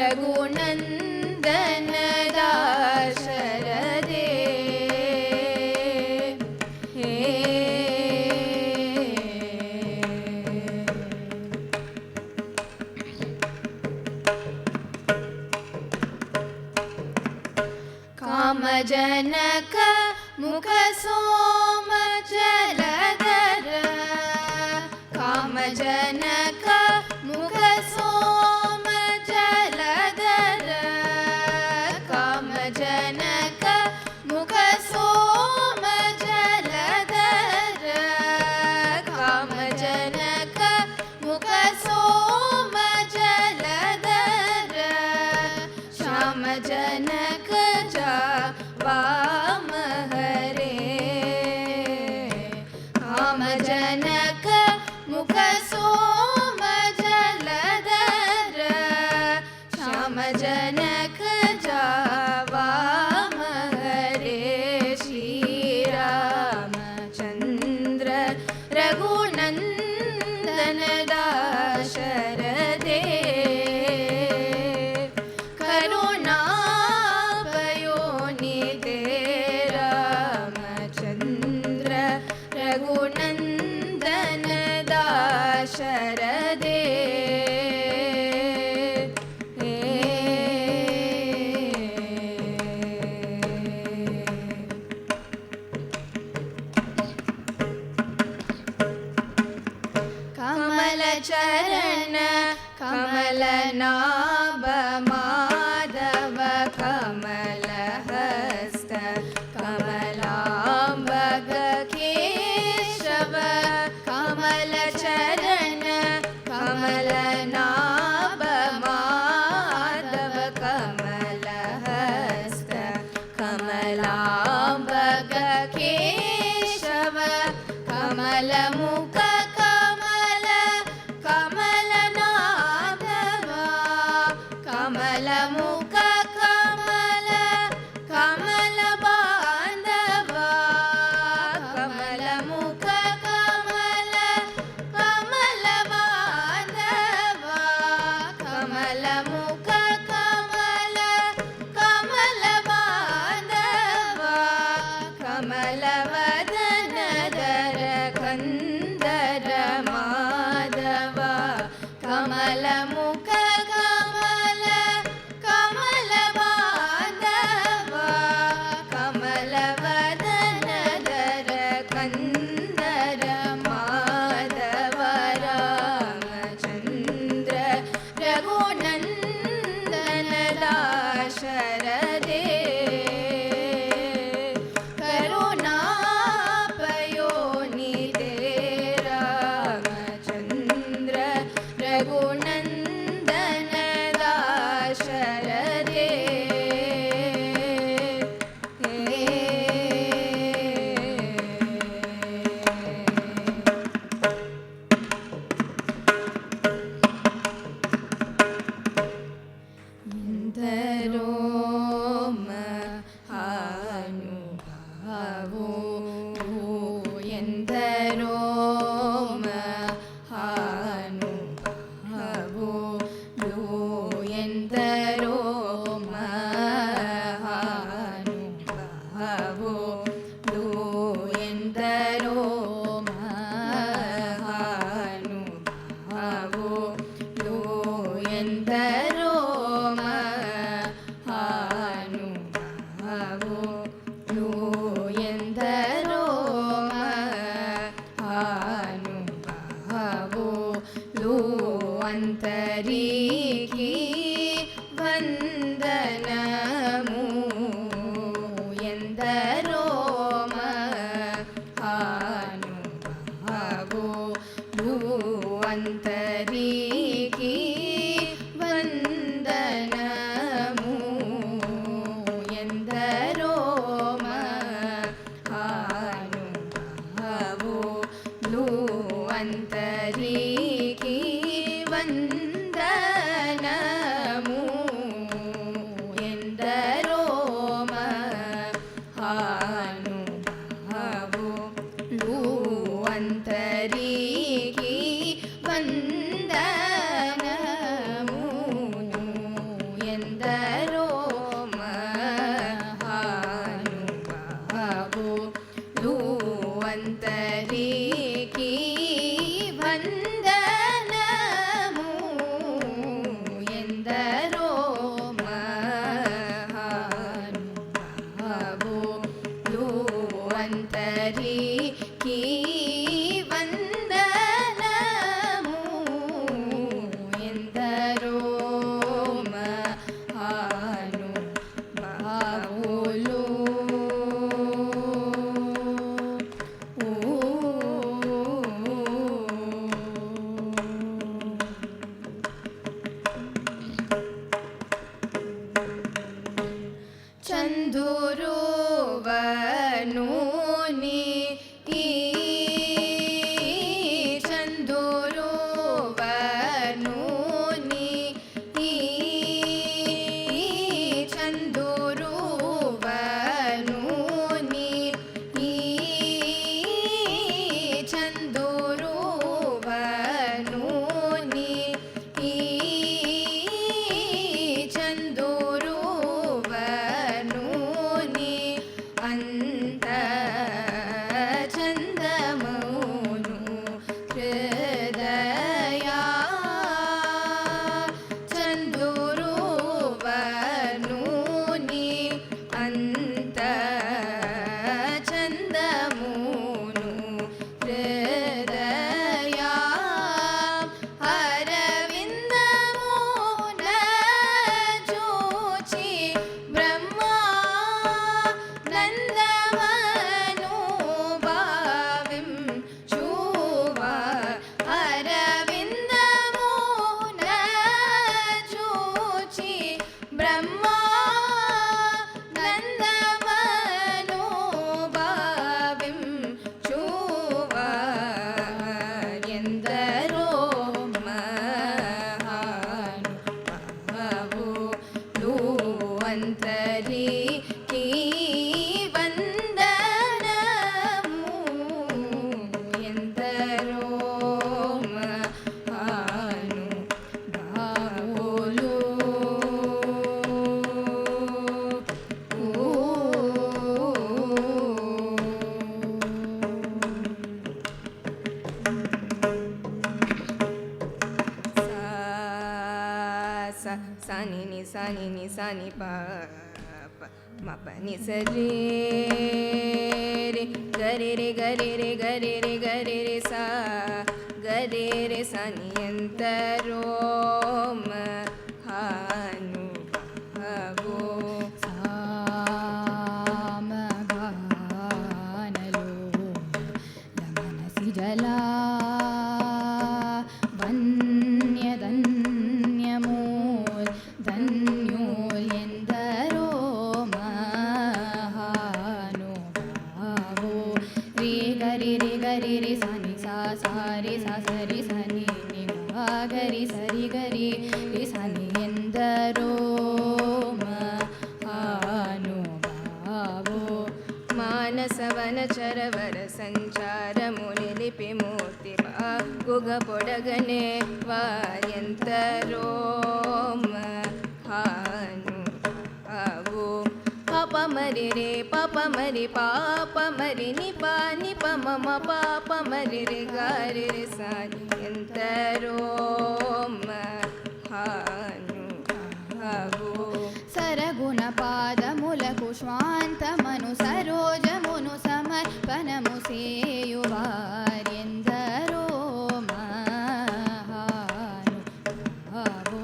रघुनन्दन दाशरथे कामजनक मुख सोम जलधर कामजनक मुख सोम जलधर कामजनक मुख सोम जलधर कामजनक मुख सोम जलधर श्याम जनक वाम हरे काम जनक मुख सोम जलधर श्याम जनक वाम हरे श्री रामचंद्र रघुनंदन दाशरथे रघुनंदन दाशरथे कमल चरण कमल नाभ माधव कमल हस्त कमलांबग केशव कमल चरण कमल नाभ माधव कमल हस्त कमलांबग केशव कमल मुख कमल कमल नाभव कमल मुख कमल कमल बांधव कमल मुख कमल कमल बांधव कमल मुख कमल कमल बांधव कमल वदन दर कंदर माधव कमल मुख कमल कमल बांधव कमल वदन दर कंदर माधव रामचंद्र रघुनंदन दाशरथे करुणापयोनिधे रामचंद्र रघुनंदन दाशरथे इंदरो महानुभावो ಎಂದರೋ ಮಹಾನುಭಾವೋ ಎಂದರೋ ಮಹಾನುಭಾವೋ ಎಂದರೋ ಮಹಾನುಭಾವೋ ಎಂದರೋ ಮಹಾನುಭಾವೋ ಎಂದರೋ ಮಹಾನುಭಾವೋ ಲೂವಂತರಿಕಿ ವಂದನಮು ಎಂದರೋ ಮಹಾನುಭಾವೋ ಲೂವಂತರಿಕಿ ವಂದನಮು ಎಂದರೋ ಮಹಾನುಭಾವೋ ಚಂದುರುವನು ನೀ ಚಂದುರುವನು ನೀ ಚಂದುರುವನು ನೀ ಚಂದುರುವನು ನೀ ಚಂದುರುವನು ನೀ ಅಂತ ಚಂದಮೌನು ಹೃದಯ ಚಂದುರುವನು ನೀ ಅಂತ ಚಂದಮೌನು ಹೃದಯ ಅರವಿಂದ ಮೂಲ ಚೂಚಿ ಬ್ರಹ್ಮ ನಂದಮನು ಭಾವಿಂ ಶುಭ ಅರವಿಂದ ಮೂಲ ಚೂಚಿ ಬ್ರಹ್ಮ ನಂದಮನು ಭಾವಿಂ ಶುಭ ಎಂದರೋ ಮಹಾನುಭಾವೋ ಲೂವಂತರಿಕಿ ವಂದನಮು ಎಂದರೋ ಮಹಾನುಭಾವೋ ಸನಿ ನಿ ಸನಿ ನಿ ಸನಿ ಪ ಮ ಪ ನಿ ಸರಿ ರೆ ಗರಿ ರೆ ಗರಿ ರೆ ಗರಿ ರೆ ಗರಿ ರೆ ಸಾ ಗರಿ ರೆ ಸನಿ ಎಂತರೋ ಮಹಾನುಭಾವೋ ಸಾಮಗಾನಲೋ ಲಮನಸಿ ಜಲಾ ಧನ್ಯಮೂಲ್ ಧನ್ಯೋಲ್ ಎಂದರೋ ಮಹಾನುಭಾವೋ ರೇ ಗರಿ ರೆ ಗರಿ ರೆ ಸನಿ ಸಾ ಸಾ ರೆ ಸಾ ಸರಿ ಸನಿ ನಿ ಗಾ ಗರಿ ಸರಿ ಗರಿ ರೆ ಸನಿ ಎಂದರೋ ಮಹಾನುಭಾವೋ ಮಾನಸವನ ಚರವರ ಸಂಚಾರ ಮುನಿ ಲಿಪಿ ಮೂರ್ತಿ ಗುಗ ಪೊಡಗನೆ ವಾಯಂತರೋ ಮಹಾನುಭಾವೋ ಪಾಪ ಮರಿ ರೇ ಪಾಪ ಮರಿ ಪಾಪ ಮರಿ ನಿಪ ನಿಪ ಮಮ ಪಾಪ ಮರಿ ರೆ ಗಾರಿ ರೆ ಸಾನಿ ಎಂತರೋ ಮಹಾನುಭಾವೋ ಸರಗುಣ ಪಾದ ಮುಲಕು ಶ್ವಾಂತ ಮನು ಸರೋಜ ಮುನು ಸಮರ್ಪಣಮು ಸೇಯುವಾರ್ಯೆಂದರೋ ಮಹಾನುಭಾವೋ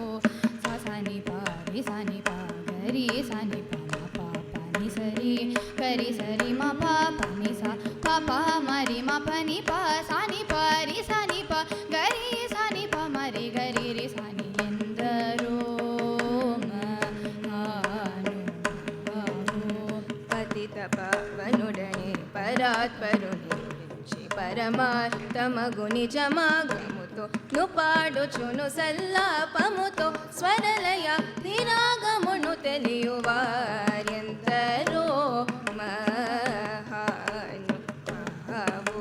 ಸನಿ ಪ ರಿ ಸನಿ ಪ ಗರಿ ಸನಿ ಪ ಮ ಪ ಪ ನಿ ಸರಿ ಗರಿ ಸರಿ ಮ ಪ ಪ ನಿ ಸ ಪ ಪ ಮರಿ ಮ ಪ ನಿ ಪ ಸನಿ ಪ ರಿ ಸನಿ ಪ ಗರಿ ಸನಿ ಪ ಮರಿ ಗರಿ ರಿ ಸನಿ ಎಂದರೋ ಪತಿತ ಪಾವನುಡನೆ ಪರಾತ್ಪರುನಿ ಪರಮಾತ್ತಮಗು ನಿಜಮಾಗಮುತು ನುಪಾಡುಚುನು ಸಲ್ಲಾಪಮುತು ಸ್ವರಲಯ ನಿರಾಗಮುನು ತಿಳಿಯುವಾರ್ಯಂತರೋ ಮಹಾನುಭಾವೋ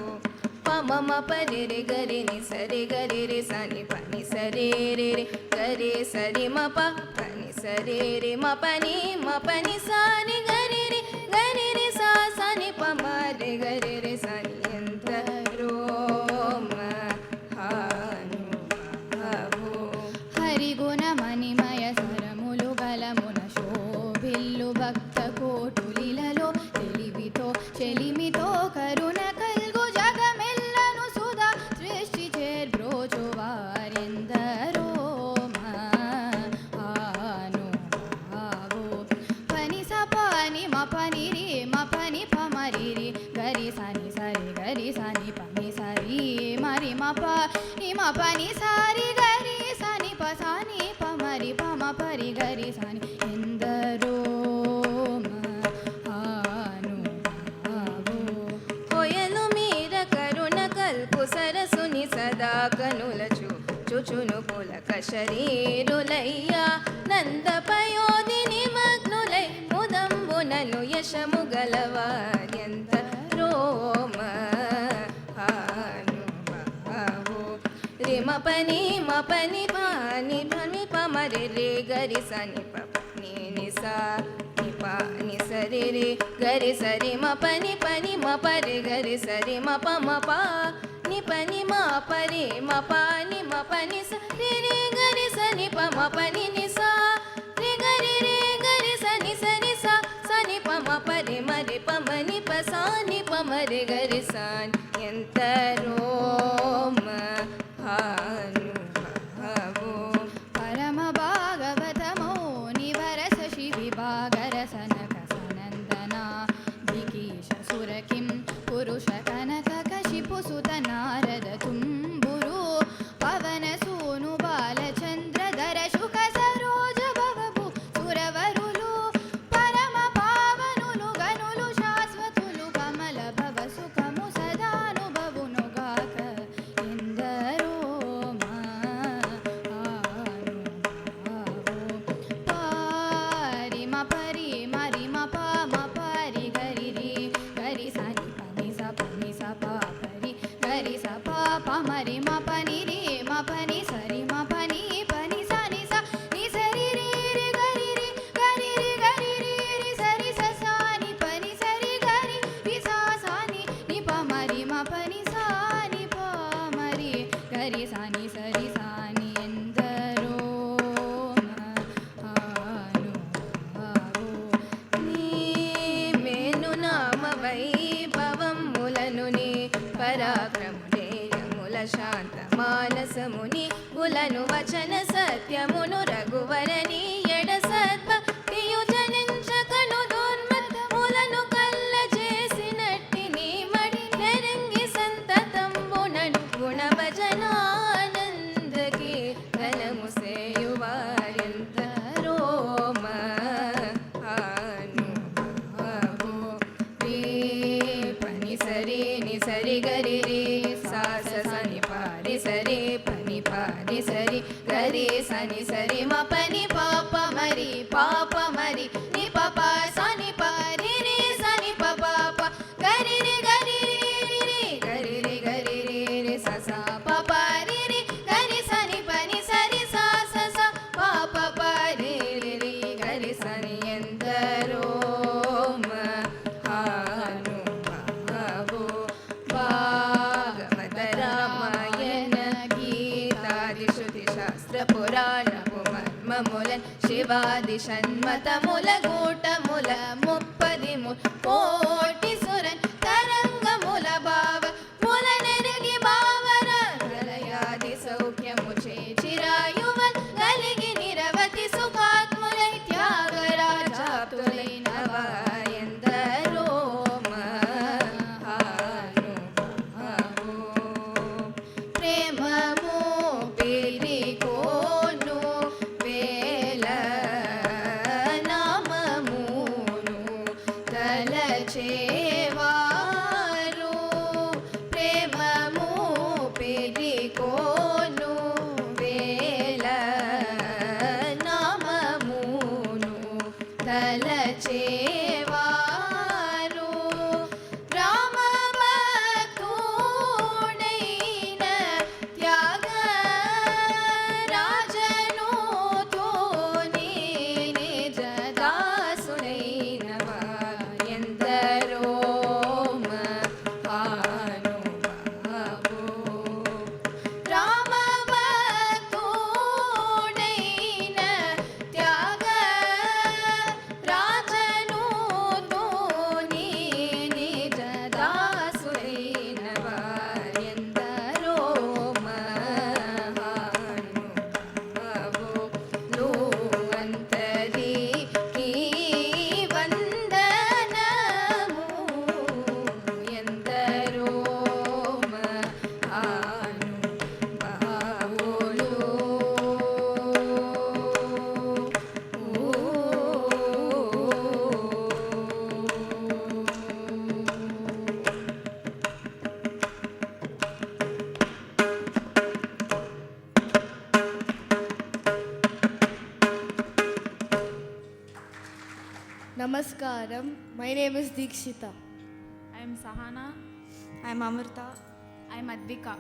ಪಮ ಪರಿ ರೆ ಗರಿ ನಿ ಸರಿ ಗರಿ ರೆ ಸನಿ ಪನಿ ಸರಿ ರೆ ರೆ గరి సరి మ ప పని సరి రి మ పని సా ని గరి రి సా సా ని ప మ రి గరి రి సా ని ఎందరో మహానుభావో. హరిగుణ మణిమయ సరములు గలమున శోభిల్లు భక్త కోటులిలలో తెలివితో చెలిమితో కరుణ కల్గు జగమెల్లను సుధా సృష్టి చేర్బ్రోచు వారెందరో మహానుభావో. పని స పని మ పని రి మ పని ప మరి రి గరి సని సరి గరి సని పని సరి మరి మ ప ని మ పని సారి గరి సని ప సాని ప మరి ప మ పరి గరి సని ఎందరో మహానుభావో. కొయలు మీర కరుణ కల్పు సరసుని సదా కనుల చూచును పులక శరీరులయ్యా నంద పయోధిని మగ్నులై ముదంబునను యశము గలవార్యందరో మహానుభావో. రి మ పని పాని పని ప మరి రే గరి సని ప ని ని సా ని ప ని సరి రే గరి సరి మ పని మ పరి గరి సరి మ ప ని పని మ పరి మ పాని మ పని స రి రే గరి సని ప మ పని ని సా రి గరి సని సరి సా సని ప మ పరి మరి ప మని ప సా ని ప మరి గరి సాన్ ఎంతరో మహానుభావో. పరమ భాగవతమో నివరస శివి భాగర సనక సనందనా దికీశ సురకిం పురుష కనక కశిపు సుత నారద తుంబురు పవన సూను బాలచంద్ర ధర శుక సరోజ భవభు సురవరులు పరమ పావనులు గనులు శాశ్వతులు కమల భవ సుఖము సదానుభవును గాక ఎందరో మహానుభావో. పారి మ పరి మరి మ ప మ పరి గరి రి గరి సని పని స ప పరి గరి స ప ప మరి మ పని రి మ పని సరి మ పని సని స ని సరి రి రి గరి రి సరి స సా ని పని సరి గరి రి సా సా ని ప మరి మ పని సా ని ప మరి గరి సా ని సరి సా ని ఎందరో మహానుభావో. నీ మేను నామ వైభవములను నీ పరాక్రములేయముల శాంత మానసముని గులను వచన సత్యమును రఘువరని ఎడ సద్భక్తియు జనించకను దుర్మతములను కల్ల చేసినట్టి నీ మడి నెరంగి సంతతంబునను గుణ భజనానందకి ఘనము సేయువారెందరో మహానుభావో. రే పని సరి ని సరి గరి రే సా స సని పారి సరి పని పారి సరి గరి సని సరి మ పని పాప మరి ని ప సని పారి రే సని ప గరి రి గరి రి స సా ప పారి రి గరి సని పని సరి సా స స ప పారి రి గరి సని ఎందరో మహానుభావో. భాగవత రామాయణ గీతాది శృతి శాస్త్ర పురాణపు మర్మములన్ శివాది షణ్మతముల కూటముల ముప్పది కోటి సురన్ తరంగముల భావ ముల నెరగి భావర ప్రళయాది సౌఖ్యము చిరాయువన్ కలిగి నిరవధి సుఖాత్ములై త్యాగరాజాప్తులైన వాయందరో మహానుభావో. ప్రేమము పేరికోను వేల నామమును తలచేవారు ప్రేమము పేరికోను వేల నామమును తలచేవారు రామ భక్తుడైన త్యాగరాజను Namaskaram. My name is Dikshita. I am Sahana. I am Amrita. I am Advika.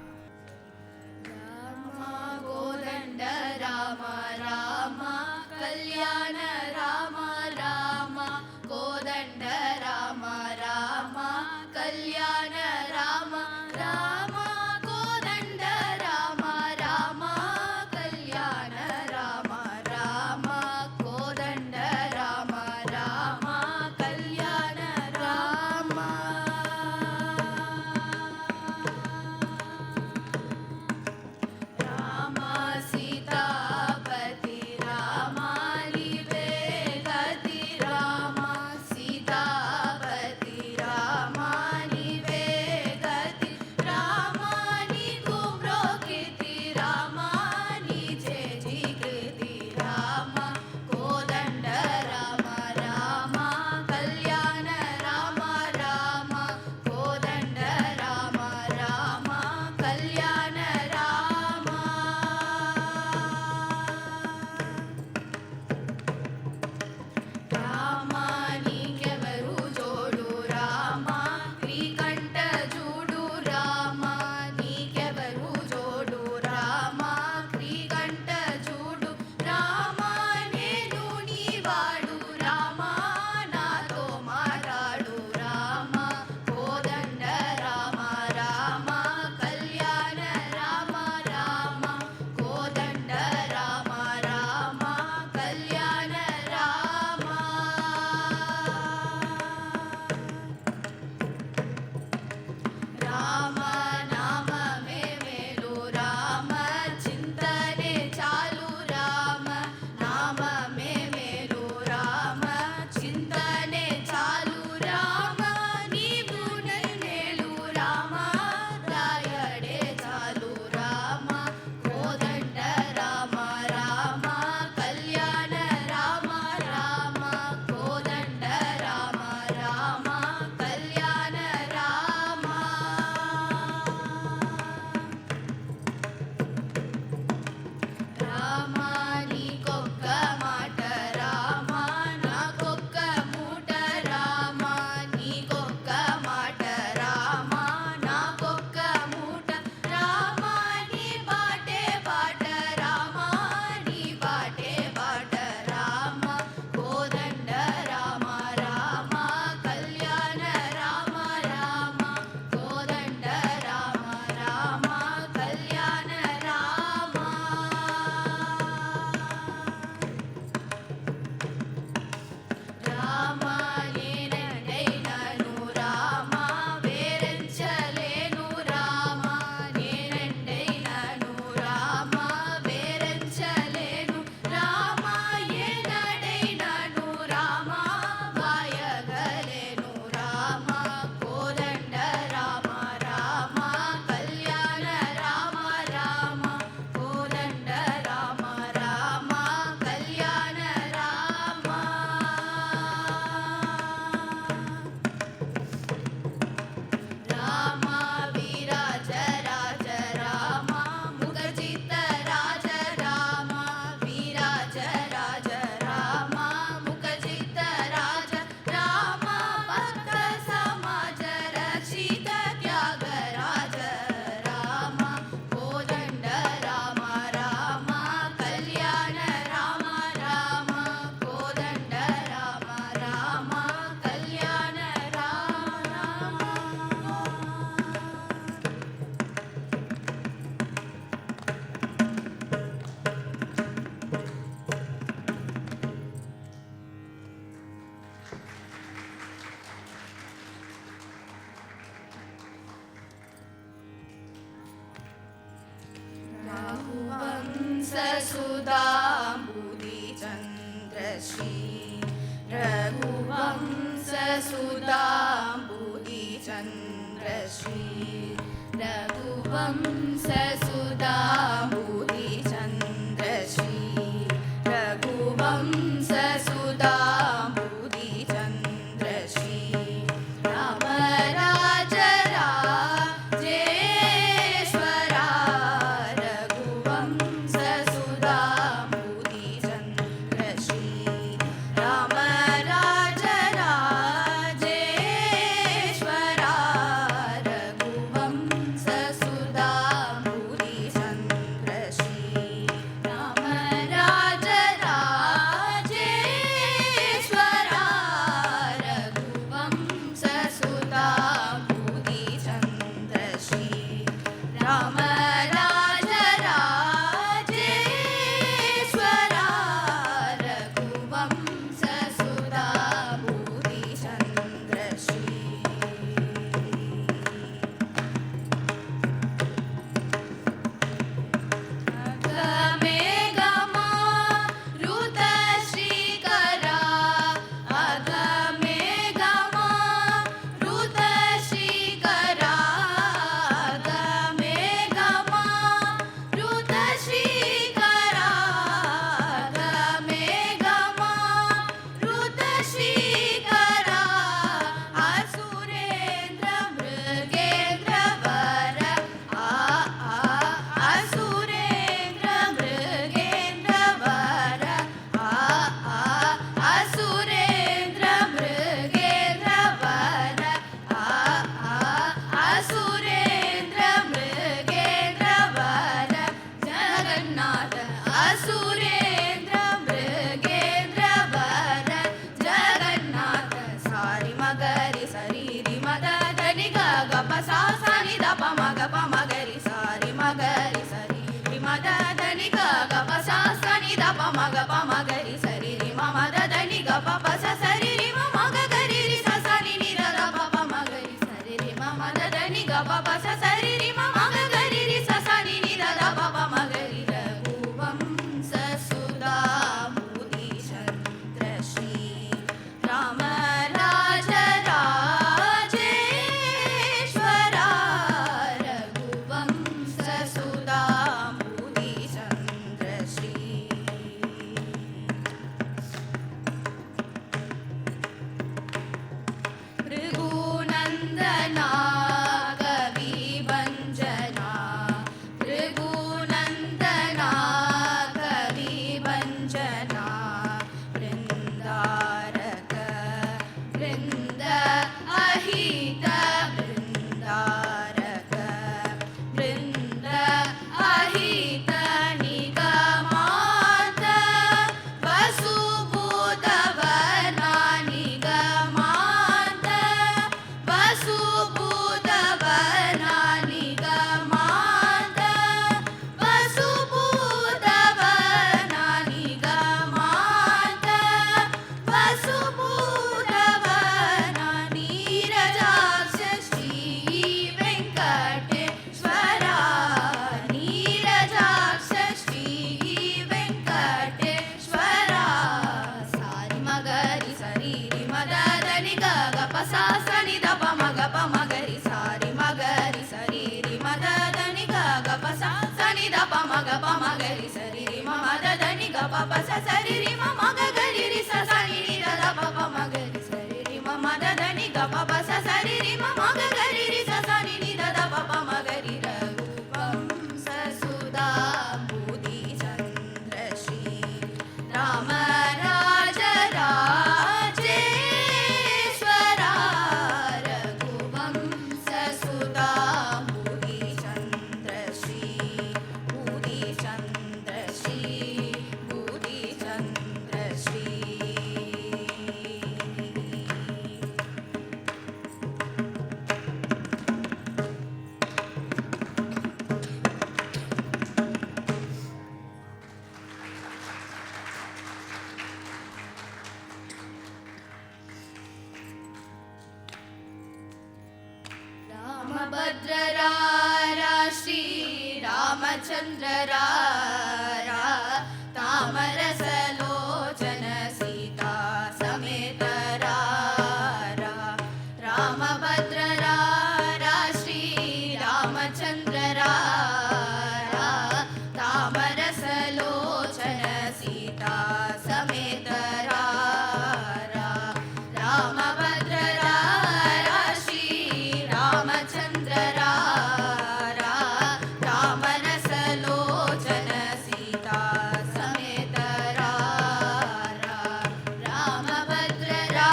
Rama Kodanda Rama Rama Kalyana Rama Rama Kodanda Rama Rama Kalyana Rama Rama Kodanda Rama Rama Kalyana Rama Rama Kodanda Rama Rama Kalyana Rama Rama Sitapati Rama Nivegati Rama Sitapati Rama Nivegati Rama Nikumbrokiti Rama Nije Jikriti Rama Kodanda Rama Rama Kalyana Rama Rama Kodanda Rama Rama Kalyana Rama Rama నీకెవరు జోడు రామ శ్రీకంఠ చూడు రామ నీకెవరు జోడు రామ శ్రీకంఠ చూడు రామ నేను నీవాడు రామ నాతో మాట్లాడు రామ కోదండ రామ రామ కళ్యాణ రామ రామ కోదండ రామ రామ కళ్యాణ రామ రామ నామమే మేలు రామ చింతనే చాలు రామ నామమే మేలు రామ చింతనే చాలు రామ నీవు నన్నేలు రామ రాయడే చాలు రామ కోదండ రామ రామ కళ్యాణ రామ రామ కోదండ రామ రామ కళ్యాణ రామ రామ నీకొక్క మాట రామ నాకొక్క మూట రామ నీకొక్క మాట రామ నాకొక్క మూట రామ నీ బాటే బాట రామ నీ బాటే బాట రామ కోదండ రామ రామ కళ్యాణ రామ రామ కోదండ రామ రామ కళ్యాణ రామ రామ నేనండైనను రామ వేరెంచలేను రామ నేనండైనను రామ వేరెంచలేను రామ ఏనాడైనను రామ వాయగలేను రామ కోదండ రామ రామ కళ్యాణ రామ రామ కోదండ రామ రామ కళ్యాణ రామ రామ వీరాజ రాజ రామ ముఖజిత రాజ రామ వీరాజ రాజ రామ ముఖజిత రాజ రామ భక్త సమాజ రక్షిత త్యాగ రాజ రామ కోదండ రామ రామ కళ్యాణ రామ రామ కోదండ రామ రామ కళ్యాణ రామ रघुवंशसुधाम्बुदि चन्द्रश्री रघुवंशसुधाम्बुदि चन्द्रश्री रघुवंशसुधाम्बुदि चन्द्रश्री रघुवंशसुधाम्बुदि चन्द्रश्री राम राज राजेश्वरा रघुवंशसुधाम्बुदि चन्द्रश्री राम राज वृन्द अहित वृन्दारक वृन्द अहित निगमान्त वसुभूतवना निगमान्त वसुभूतवना निगमान्त वसुभूतवना निगमान्त वसुभूतवना नीरजाक्ष श्री वेङ्कटेश्वरा नीरजाक्ष श्री वेङ्कटेश्वरा सारि मगरि सरि रि मदनि ग प सा स नि द प मगरि सारि मगरि सरि रि मदनि ग प सा स नि द प मगरि सरि रि म मदनि ग प स सरि रि म मगरि रि स सनि रि द प मगरि सरि रि म मदनि ग प स सरि रि म मगरि रि स सनि रि द प मगरि रघुवं ससुधा बुद्धि चन्द्र श्री राम राज राजेश्वरा रघुवं ससुधा बुद्धि चन्द्र श्री बुद्धि चन्द्र श्री बुद्धि चन्द्र श्री रामभद्ररा श्री रामचन्द्ररा तामरसलोचन सीता समेतरा रामभद्ररा श्री रामचन्द्ररा तामरसलोचन सीता समेतरा रामभद्ररा श्री रामचन्द्ररा तामरसलोचन सीता समेतरा रामभद्ररा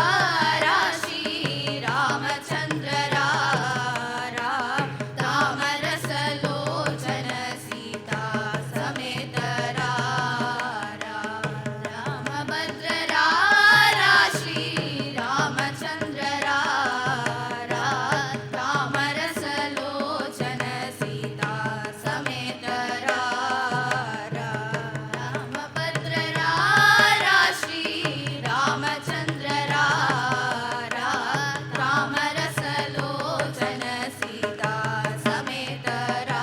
श्री रामचन्द्ररा तामरसलोचन सीता समेतरा रामभद्ररा श्री रामचन्द्ररा तामरसलोचन सीता समेतरा रामभद्ररा श्री रामचन्द्ररा तामरसलोचन सीता समेतरा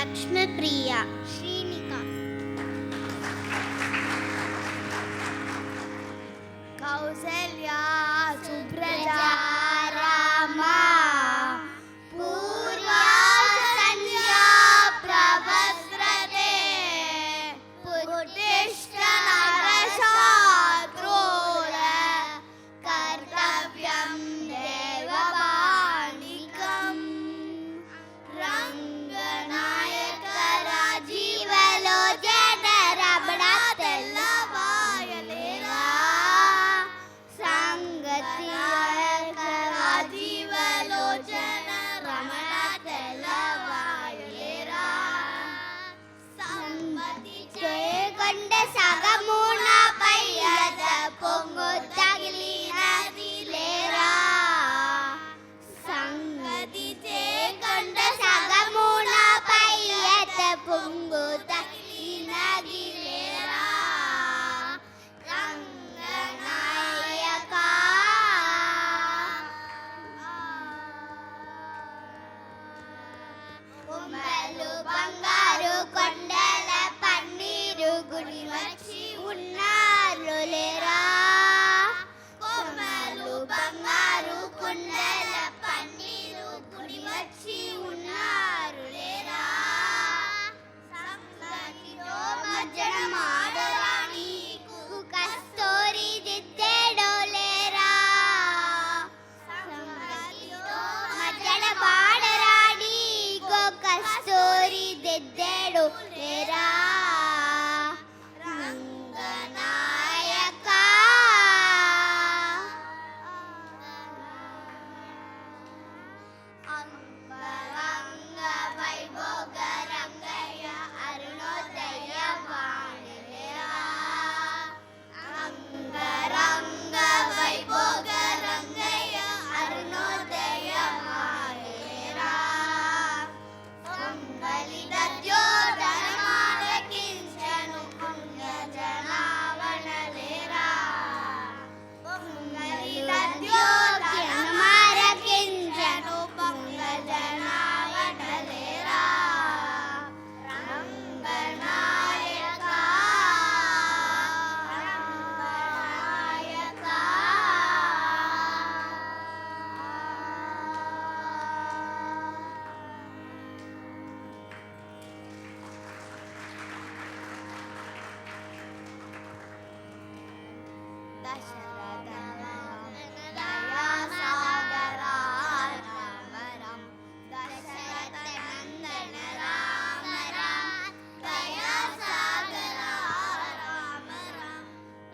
ಲಕ್ಷ್ಮೀಪ್ರಿಯ, ಶ್ರೀನಿಕಾ, ಕೌಸಲ್ಯ ಸುಪ್ರಜಾ ರಾಮ, ಪೂರ್ವಾ ಸಂಧ್ಯಾ ಪ್ರಭಸ್ರತೆ, ಪುಟ್ಟಿಷ್ಟ ನರಶಾದ್ರೋಳ ಕರ್ತವ್ಯಂ ದೇವಪಾಣಿಕಂ, ರಂಗನಾಯಕ ರಾಜೀವಲೋಚನ ರಮಣ ತೆಲ್ಲವಾಯಲೇರಾ, ಸಂಗತಿಯಾಯಕ ರಾಜೀವಲೋಚನ ರಮಣ ತೆಲ್ಲವಾಯಲೇರಾ, ಸಮ್ಮತಿ చేకొండ సగమున పయ్యద పొంగు తగిలినదిలేరా, సంగతి చేకొండ సగమున పయ్యద పొంగు తగిలినదిలేరా, రంగనాయక కొమ్మలు బంగారు కొండల పన్నీరు గుడి వచ్చి ఉన్నారు లేరా, కొమ్మలు బంగారు కొండల పన్నీరు గుడి వచ్చి ఉన్నారు లేరా, సంగతితో మజ్జన మాడరాణికు కస్తూరి దిద్దెడో లేరా, సంగతితో మజ్జన మాడరాణికు కస్తూరి దిద్దెడో లేరా, రంగనాయక అంగరంగ వైభోగ రంగయ్య అరుణోదయ వాణిలేరా, అంగరంగ వైభోగ రంగయ్య అరుణోదయ వాణిలేరా, పొంగలిద జ్యోతనమాలకించను పుణ్యజనావనలేరా, పొంగలిద జ్యోతనమాలకించను పుణ్యజనావనలేరా, రంగనాయక రంగనాయక దశరథ దయాసాగరా రామ రామ, దశరథ నందన రామ రామ, దయాసాగరా రామ రామ,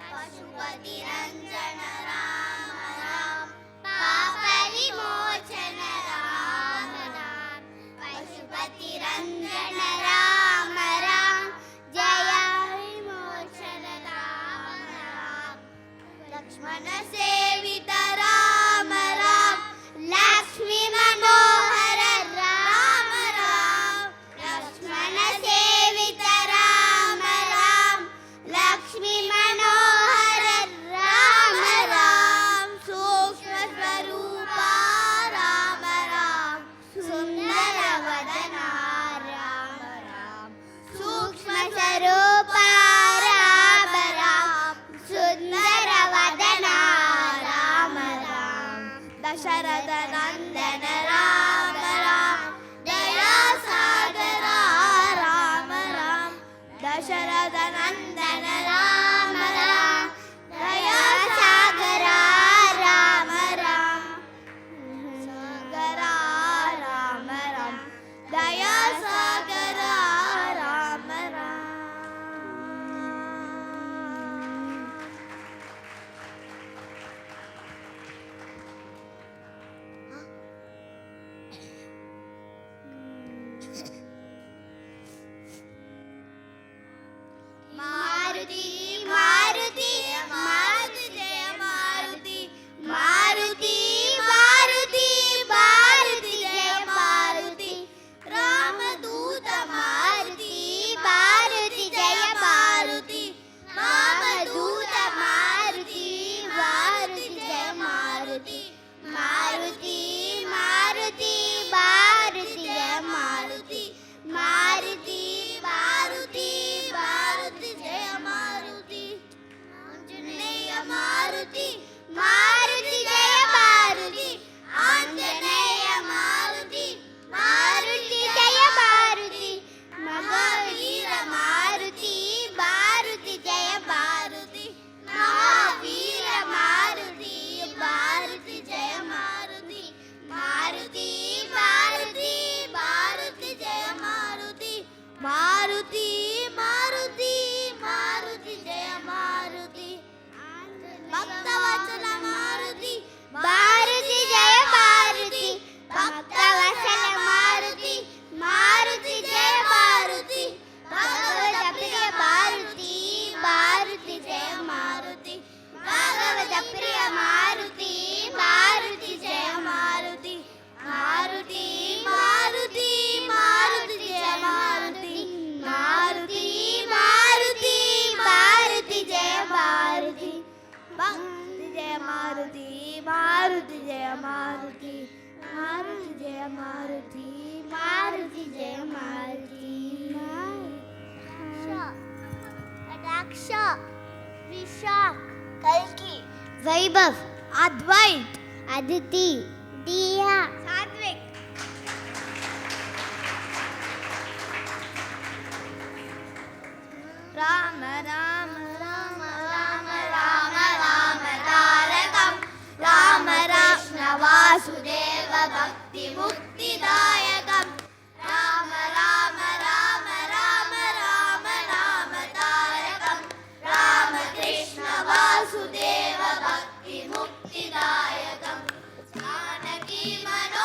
పశుపతి రంజన రామ రామ, పాప విమోచన రామ రామ, పశుపతి రంజన రామ రామ, జయ విమోచన రామ రామ, లక్ష్మణ సేవిత రామ రామ, లక్ష్మీ మనోహర రామ రామ, లక్ష్మణ సేవిత రామ రామ, లక్ష్మీ మనోహర రామ రామ, సూక్ష్మ స్వరూప రామ రామ, సుందర వదన రామ రామ, మారుతి జయ మారుతి భక్తవత్సల మారుతి మారుతి జయ మారుతి భగవత ప్రియ మారుతి మారుతి జయ మారుతి భగవత ప్రియ మారుతి మారుతి జయ మారుతి మారుతి మారుతి మారుతి జయ మారుతి మారుతి మారుతి మారుతి జయ మారుతి భక్తి జయ మారుతి మారుతి జయ మారుతి మారుతి జయ మారుతి మారుతి జయ మారుతి కటాక్ష విశాఖ కల్కి వైభవ్ అద్వైత్ అదితి दिया सात्विक राम राम राम राम राम राम तारकं राम कृष्ण वासुदेव भक्ति मुक्तिदायकं राम राम राम राम राम राम तारकं राम कृष्ण वासुदेव भक्ति मुक्तिदायकं जानकी मनो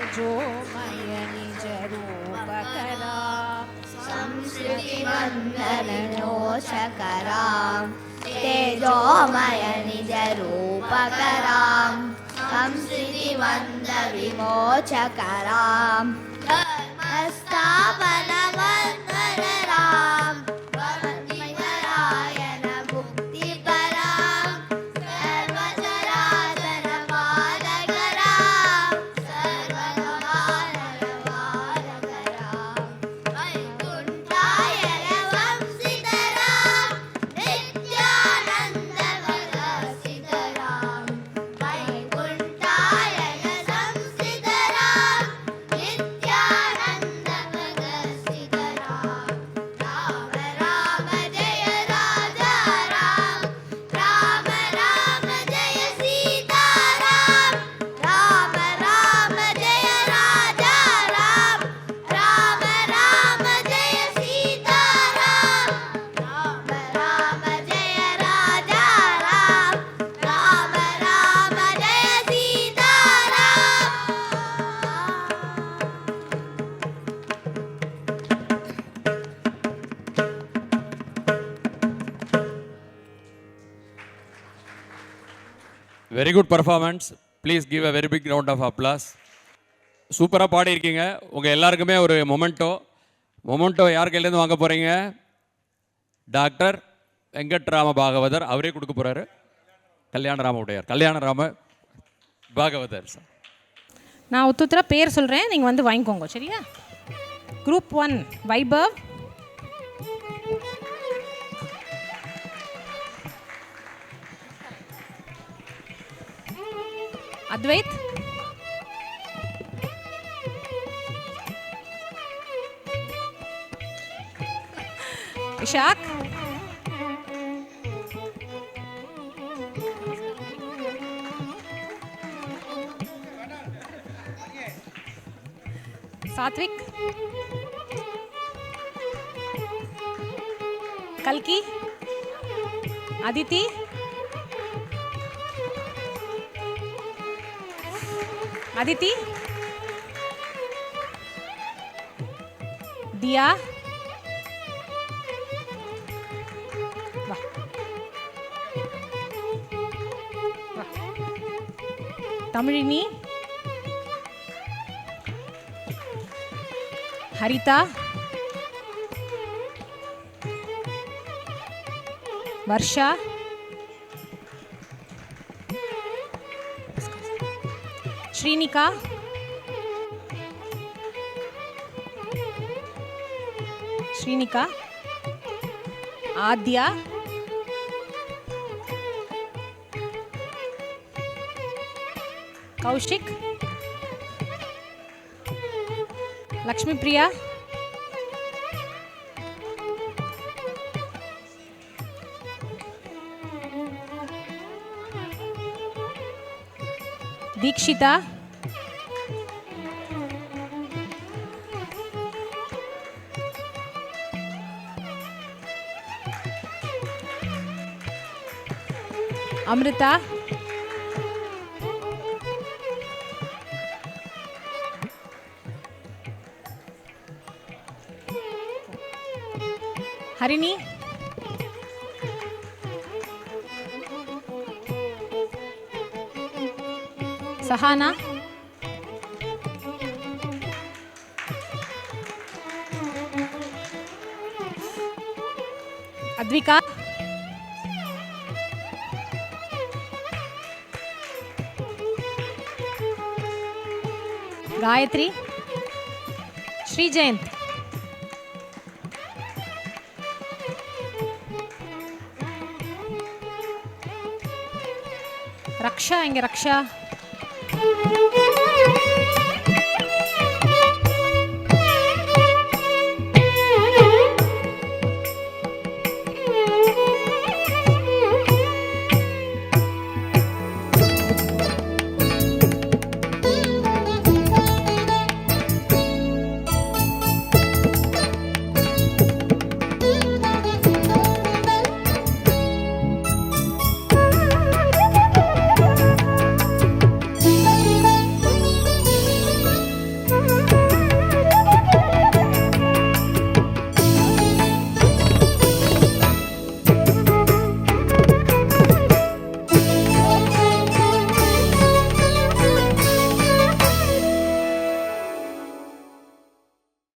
तेजोमय निज रूप करां संस्कृति वंदन विमोचकरां तेजोमय निज रूप करां संस्कृति वंद विमोचकरां धर्मस्थापन वंदनरां वंदितरायण मुक्तिपरां सर्वचराचर पालकरां सर्वसमानवारकरां वैकुंठायन संस्थितरां नित्यानंद विलसितरां वैकुंठायन संस्थितरां नित्यानंद विलसितरां राम राम जय राजा राम राम राम जय सीताराम राम राम जय राजा राम राम राम जय सीताराम राम राम जय राजा राम राम राम जय Sitaram very good performance. Please give a very big round of applause. சூப்பராக பாடியிருக்கீங்க. உங்கள் எல்லாருக்குமே ஒரு மொமெண்டோ யார் கையிலேருந்து வாங்க போகிறீங்க? டாக்டர் வெங்கட்ராம பாகவதர் அவரே கொடுக்க போகிறாரு. கல்யாணராம பாகவதர் சார். நான் உத்துத்தர பேர் சொல்கிறேன், நீங்கள் வந்து வாங்கிக்கோங்க, சரியா? குரூப் 1 வைபவ், அத்வைத், விஷாக், சாத்விக், கல்கி, அதித்தி, தியா, வா வா, தமிழினி, ஹரிதா, வர்ஷா, ஸ்ரீனிகா, ஆத்யா, கௌஷிக், லக்ஷ்மி பிரியா, தீக்ஷிதா, அமிர்தா, ஹரிணி, சஹானா, அத்விகா, गायत्री, श्री जयंत, रक्षा, रक्षा